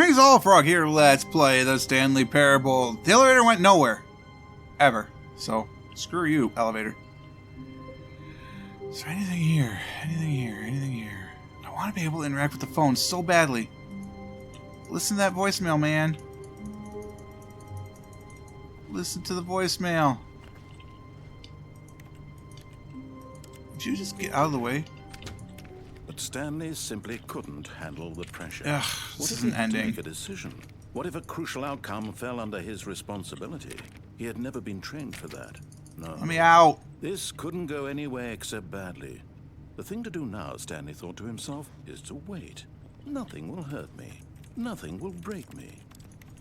Greetings all, Frog here. Let's play the Stanley Parable. The elevator went nowhere. Ever. So, screw you, elevator. Is there anything here? Anything here? Anything here? I want to be able to interact with the phone so badly. Listen to that voicemail, man. Listen to the voicemail. Would you just get out of the way? But Stanley simply couldn't handle the pressure. Ugh, this isn't ending. Make a decision? What if a crucial outcome fell under his responsibility? He had never been trained for that. No. Let me out. This couldn't go anywhere except badly. The thing to do now, Stanley thought to himself, is to wait. Nothing will hurt me. Nothing will break me.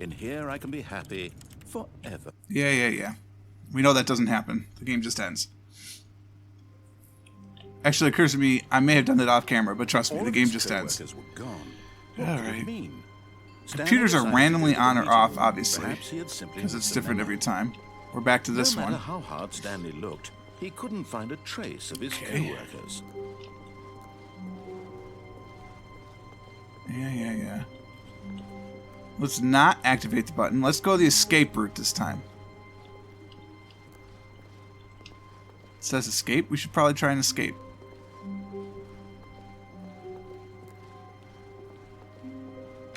In here, I can be happy forever. Yeah. We know that doesn't happen. The game just ends. Actually, it occurs to me, I may have done that off camera, but trust me, the game just ends. Alright. Computers are randomly on or off, obviously, because it's different every time. We're back to this one. No matter how hard Stanley looked, he couldn't find a trace of his co-workers. Yeah. Let's not activate the button. Let's go the escape route this time. It says escape. We should probably try and escape.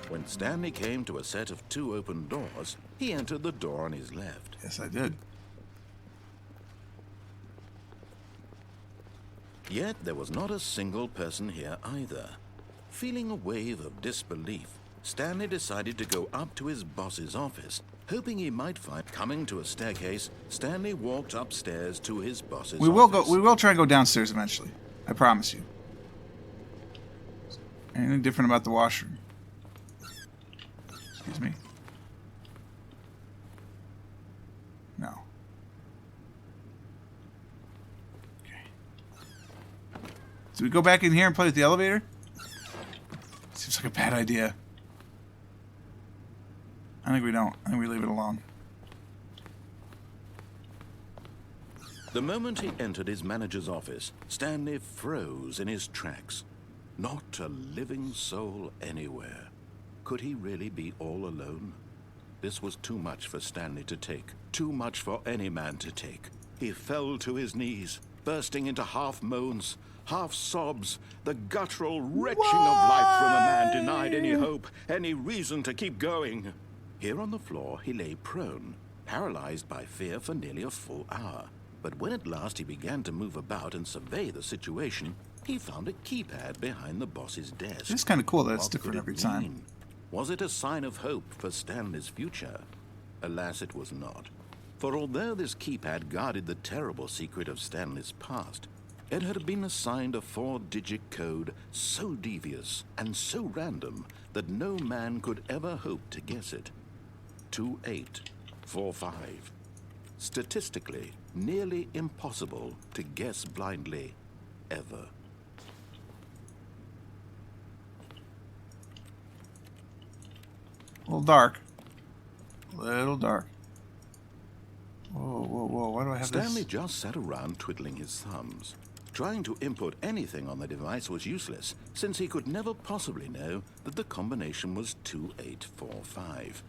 When Stanley came to a set of 2 open doors, he entered the door on his left. Yes, I did. Yet there was not a single person here either. Feeling a wave of disbelief, Stanley decided to go up to his boss's office, hoping he might find. Coming to a staircase, Stanley walked upstairs to his boss's office. We will try and go downstairs eventually. I promise you. Anything different about the washroom? Excuse me. No. Okay. Do we go back in here and play with the elevator? Seems like a bad idea. I think we don't. I think we leave it alone. The moment he entered his manager's office, Stanley froze in his tracks. Not a living soul anywhere. Could he really be all alone? This was too much for Stanley to take. Too much for any man to take. He fell to his knees, bursting into half moans, half sobs, the guttural retching of life from a man denied any hope, any reason to keep going. Here on the floor, he lay prone, paralyzed by fear for nearly a full hour. But when at last he began to move about and survey the situation, he found a keypad behind the boss's desk. It's kind of cool that it's different every time. Was it a sign of hope for Stanley's future? Alas, it was not. For although this keypad guarded the terrible secret of Stanley's past, it had been assigned a 4-digit code so devious and so random that no man could ever hope to guess it. 2845. Statistically, nearly impossible to guess blindly, ever. A little dark. A little dark. Whoa. Why do I have Stanley just sat around twiddling his thumbs. Trying to input anything on the device was useless, since he could never possibly know that the combination was 2845.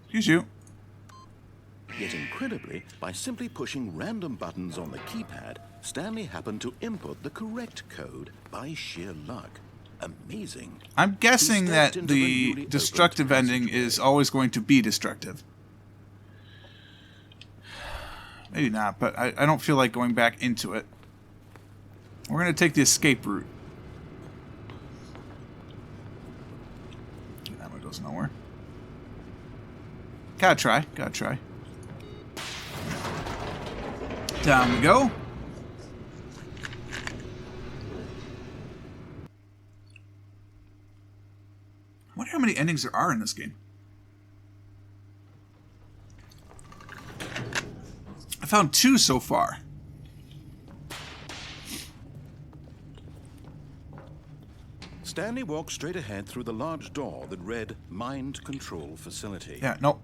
Excuse you. Yet incredibly, by simply pushing random buttons on the keypad, Stanley happened to input the correct code by sheer luck. Amazing. I'm guessing that the destructive ending is always going to be destructive. Maybe not, but I don't feel like going back into it. We're going to take the escape route. That one goes nowhere. Gotta try. Down we go. I wonder how many endings there are in this game. I found 2 so far. Stanley walked straight ahead through the large door that read Mind Control Facility. Yeah, nope.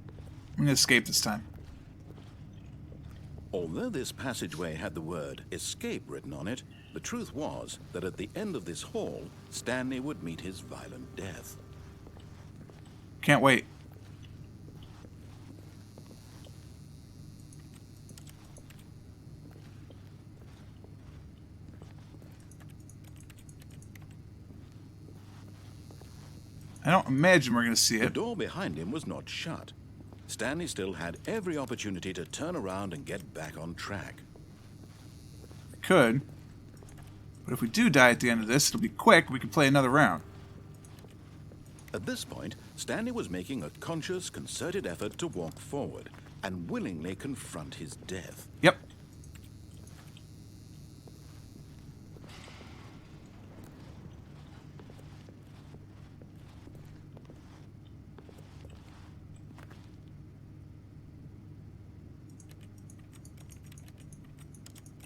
I'm going to escape this time. Although this passageway had the word escape written on it, the truth was that at the end of this hall, Stanley would meet his violent death. Can't wait. I don't imagine we're going to see The it. door behind him was not shut. Stanley still had every opportunity to turn around and get back on track. We could. But if we do die at the end of this, it'll be quick. We can play another round. At this point, Stanley was making a conscious, concerted effort to walk forward and willingly confront his death. Yep.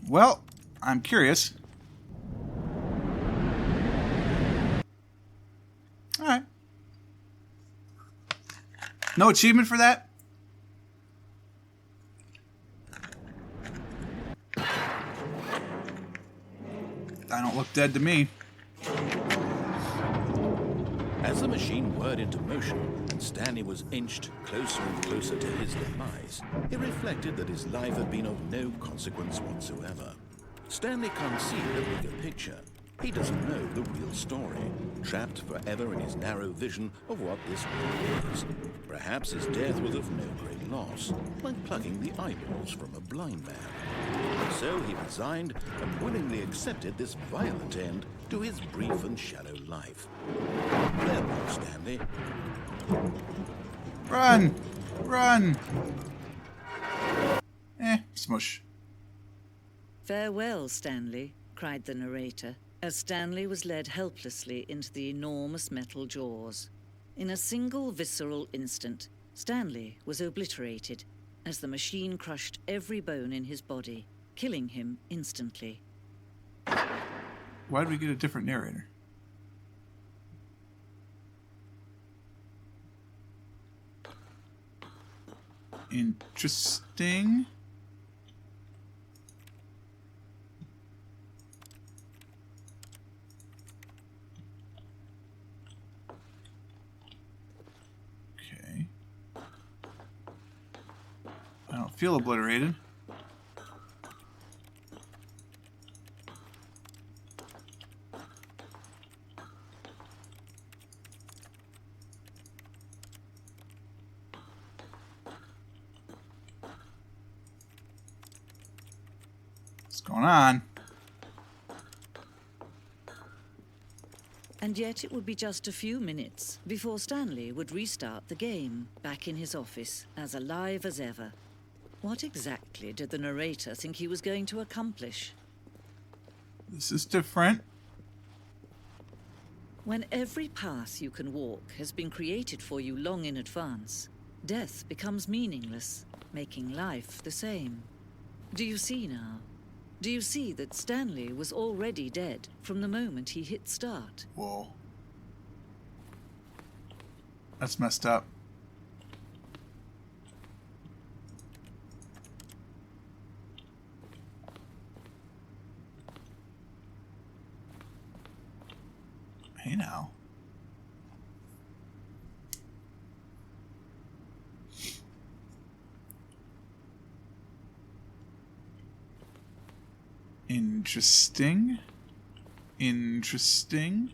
Well, I'm curious. Alright. No achievement for that? I don't look dead to me. As the machine whirred into motion and Stanley was inched closer and closer to his demise, he reflected that his life had been of no consequence whatsoever. Stanley can't see the bigger picture. He doesn't know the real story, trapped forever in his narrow vision of what this world is. Perhaps his death was of no great loss, like plucking the eyeballs from a blind man. So he resigned and willingly accepted this violent end to his brief and shallow life. Farewell, Stanley. Run! Run! Smush. Farewell, Stanley, cried the narrator, as Stanley was led helplessly into the enormous metal jaws. In a single visceral instant, Stanley was obliterated as the machine crushed every bone in his body, killing him instantly. Why did we get a different narrator? Interesting. Okay. I don't feel obliterated. What's going on? And yet it would be just a few minutes before Stanley would restart the game, back in his office, as alive as ever. What exactly did the narrator think he was going to accomplish? This is different. When every path you can walk has been created for you long in advance, death becomes meaningless, making life the same. Do you see now? Do you see that Stanley was already dead from the moment he hit start? Whoa. That's messed up. Hey now. Interesting. Interesting.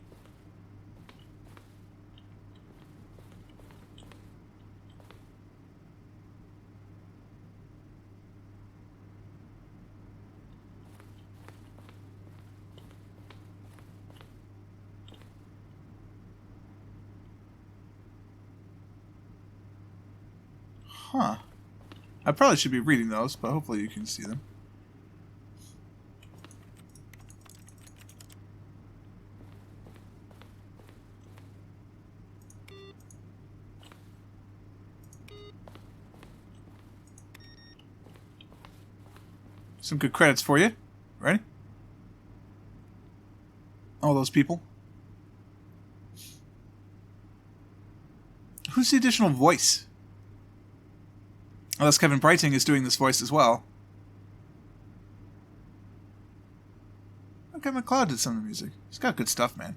Huh. I probably should be reading those, but hopefully you can see them. Some good credits for you. Ready? All those people. Who's the additional voice? Unless Kevin Brighting is doing this voice as well. McLeod did some of the music. He's got good stuff, man.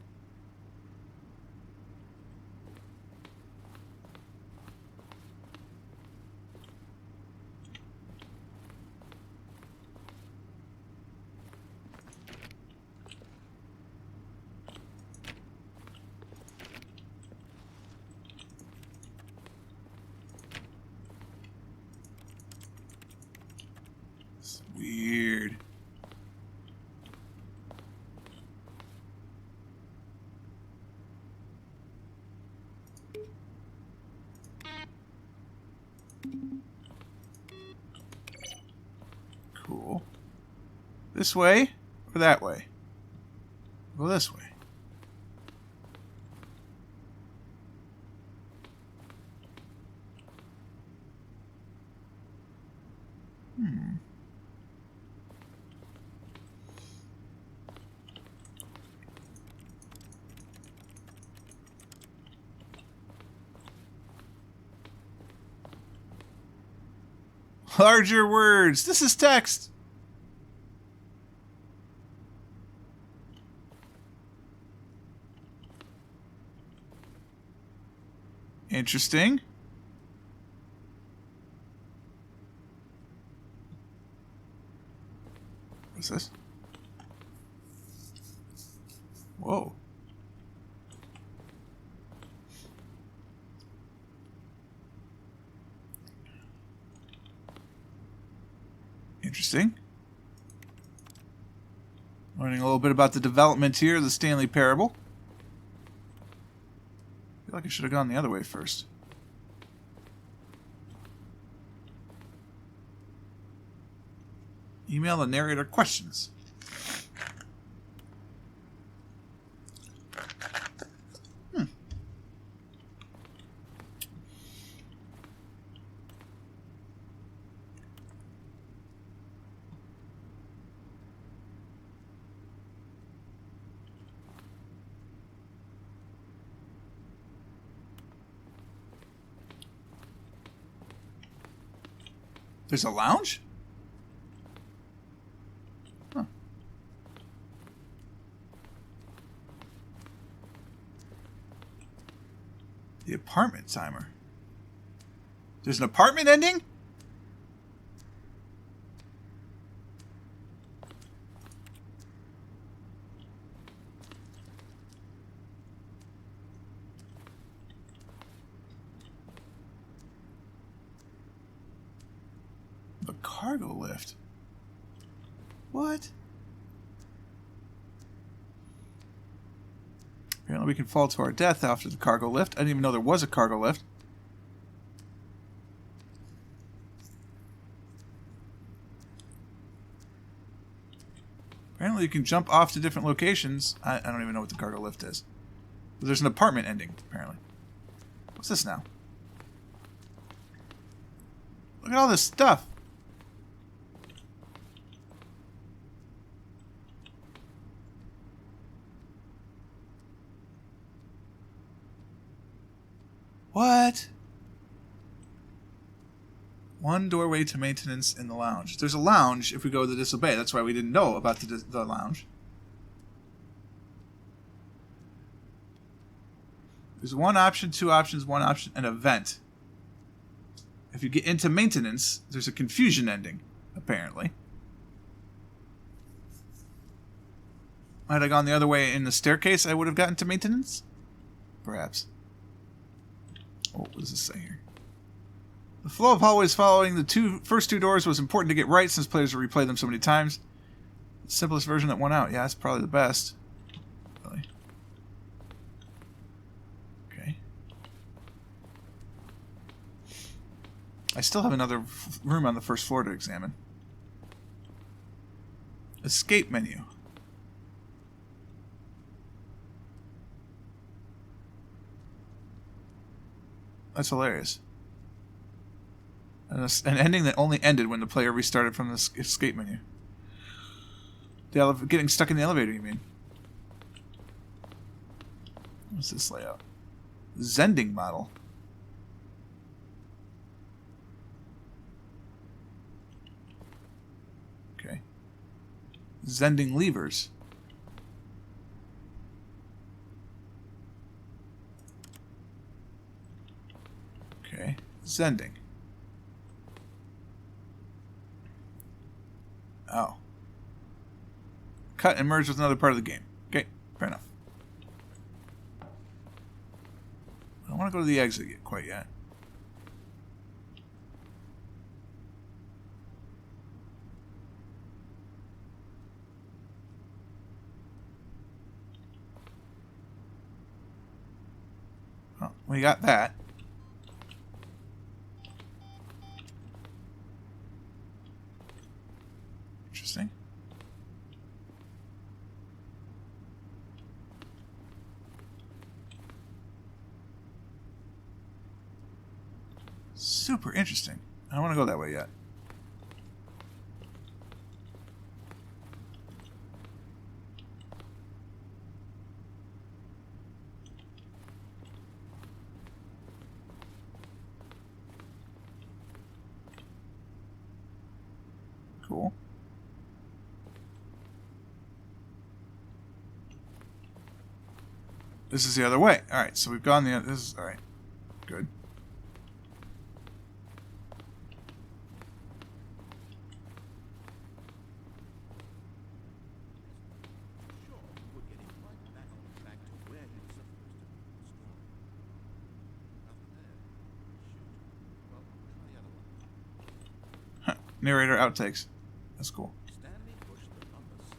It's weird. Cool. This way or that way? Go this way. Larger words. This is text. Interesting. What's this? Whoa. Interesting. Learning a little bit about the development here of the Stanley Parable. I feel like I should have gone the other way first. Email the narrator questions. There's a lounge? Huh. The apartment timer. There's an apartment ending? The cargo lift. What? Apparently we can fall to our death after the cargo lift. I didn't even know there was a cargo lift. Apparently you can jump off to different locations. I don't even know what the cargo lift is. But there's an apartment ending, apparently. What's this now? Look at all this stuff. What? One doorway to maintenance in the lounge. There's a lounge if we go to disobey. That's why we didn't know about the lounge. There's one option, two options, one option, an event. If you get into maintenance, there's a confusion ending, apparently. Might have gone the other way in the staircase, I would have gotten to maintenance? Perhaps. Oh, what does this say here? The flow of hallways following the first two doors was important to get right since players will replay them so many times. The simplest version that won out. Yeah, that's probably the best. Really. Okay. I still have another room on the first floor to examine. Escape menu. That's hilarious. An ending that only ended when the player restarted from the escape menu. Getting stuck in the elevator, you mean? What's this layout? Zending model. Okay. Zending levers. Okay. Sending. Oh. Cut and merge with another part of the game. Okay, fair enough. I don't want to go to the exit yet, quite yet. Well, we got that. Interesting. Super interesting. I don't want to go that way yet. Cool. This is the other way. Alright, so we've gone the other... This is... Alright. Good. Huh. Narrator outtakes. That's cool. Stanley pushed the number 6.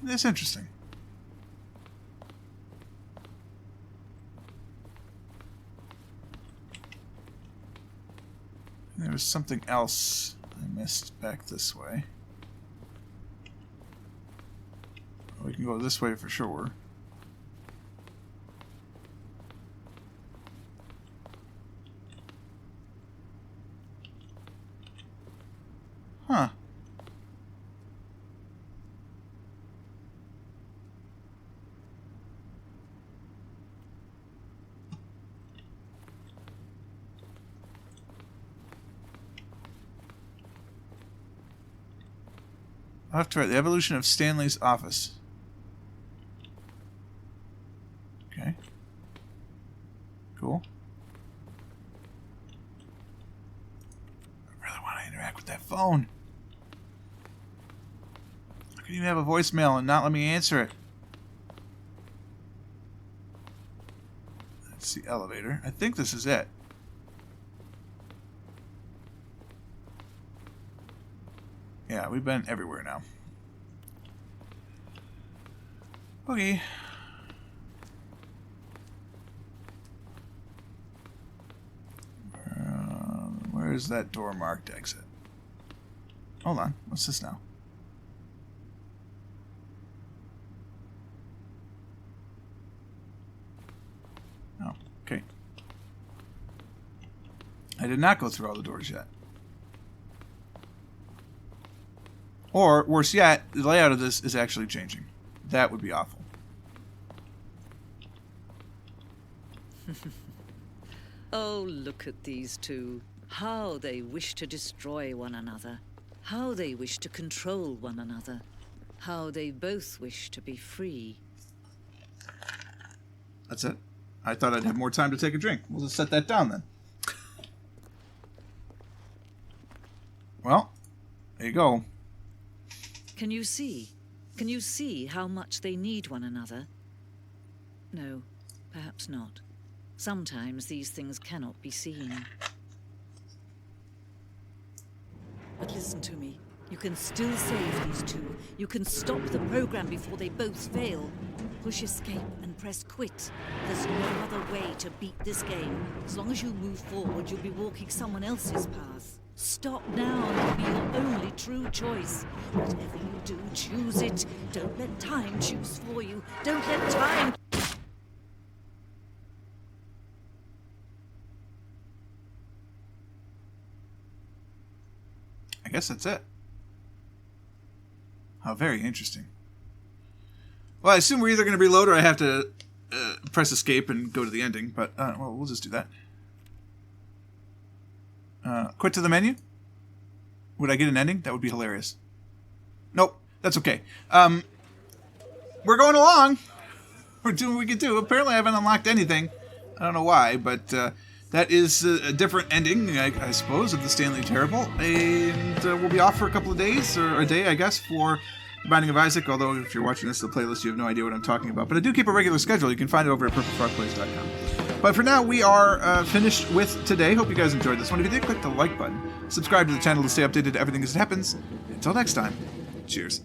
That's interesting. There was something else I missed back this way. We can go this way for sure. Huh. Left to right, the evolution of Stanley's office. Okay. Cool. I really want to interact with that phone. I could even have a voicemail and not let me answer it. That's the elevator. I think this is it. Yeah, we've been everywhere now. Okay. Where's that door marked exit? Hold on. What's this now? Oh, okay. I did not go through all the doors yet. Or, worse yet, the layout of this is actually changing. That would be awful. Oh, look at these two. How they wish to destroy one another. How they wish to control one another. How they both wish to be free. That's it. I thought I'd have more time to take a drink. We'll just set that down then. Well, there you go. Can you see? Can you see how much they need one another? No, perhaps not. Sometimes these things cannot be seen. But listen to me. You can still save these two. You can stop the program before they both fail. Push escape and press quit. There's no other way to beat this game. As long as you move forward, you'll be walking someone else's path. Stop now and it'll be your only true choice. Whatever you do, choose it. Don't let time choose for you. Don't let time... I guess that's it. How very interesting. Well, I assume we're either going to reload or I have to press escape and go to the ending, but well, we'll just do that. Quit to the menu? Would I get an ending? That would be hilarious. Nope. That's okay. We're going along. We're doing what we can do. Apparently I haven't unlocked anything. I don't know why, but that is a different ending, I suppose, of the Stanley Terrible. And we'll be off for a couple of days, or a day, I guess, for The Binding of Isaac, although if you're watching this in the playlist, you have no idea what I'm talking about. But I do keep a regular schedule. You can find it over at PurpleFrogPlays.com. But for now, we are finished with today. Hope you guys enjoyed this one. If you did, click the like button. Subscribe to the channel to stay updated to everything as it happens. Until next time, cheers.